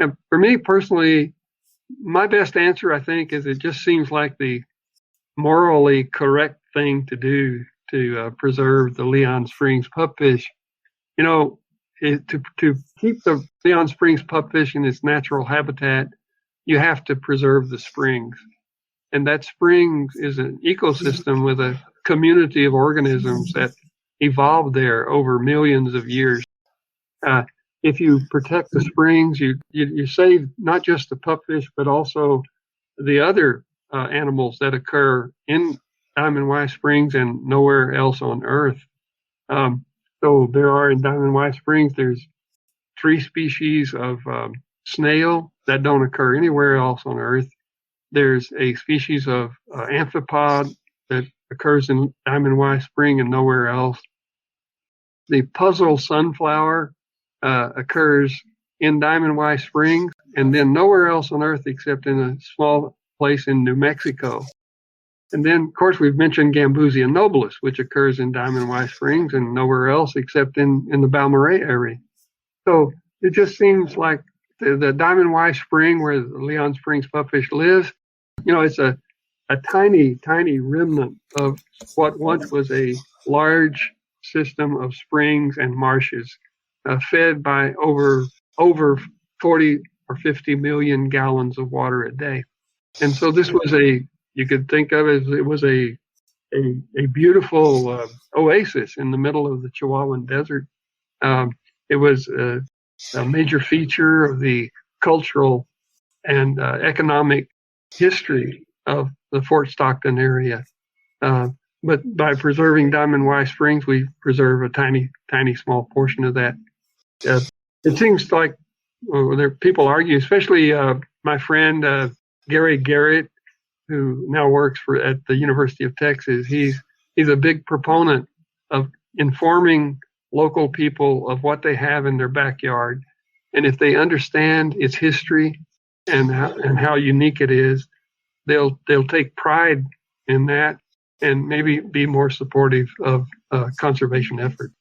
And for me personally, my best answer, I think, is it just seems like the morally correct thing to do to preserve the Leon Springs pupfish. You know, to keep the Leon Springs pupfish in its natural habitat, you have to preserve the springs. And that springs is an ecosystem with a community of organisms that evolved there over millions of years. If you protect the springs, you save not just the pupfish, but also the other animals that occur in Diamond Y Springs and nowhere else on Earth. So there are in Diamond Y Springs, there's 3 species of snail that don't occur anywhere else on Earth. There's a species of arthropod that occurs in Diamond Y Spring and nowhere else. The puzzle sunflower occurs in Diamond Y Springs and then nowhere else on Earth except in a small place in New Mexico. And then, of course, we've mentioned Gambusia nobilis, which occurs in Diamond Y Springs and nowhere else except in the Balmorhea area. So it just seems like the Diamond Y Spring, where the Leon Springs pupfish lives, you know, it's a tiny, tiny remnant of what once was a large system of springs and marshes fed by over 40 or 50 million gallons of water a day. And so this was you could think of it as it was a beautiful oasis in the middle of the Chihuahuan desert. It was a major feature of the cultural and economic history of the Fort Stockton area. But by preserving Diamond Y Springs, we preserve a tiny, tiny, small portion of that. It seems like people argue, especially my friend Garrett, who now works at the University of Texas. He's a big proponent of informing local people of what they have in their backyard, and if they understand its history and how unique it is, they'll take pride in that and maybe be more supportive of conservation efforts.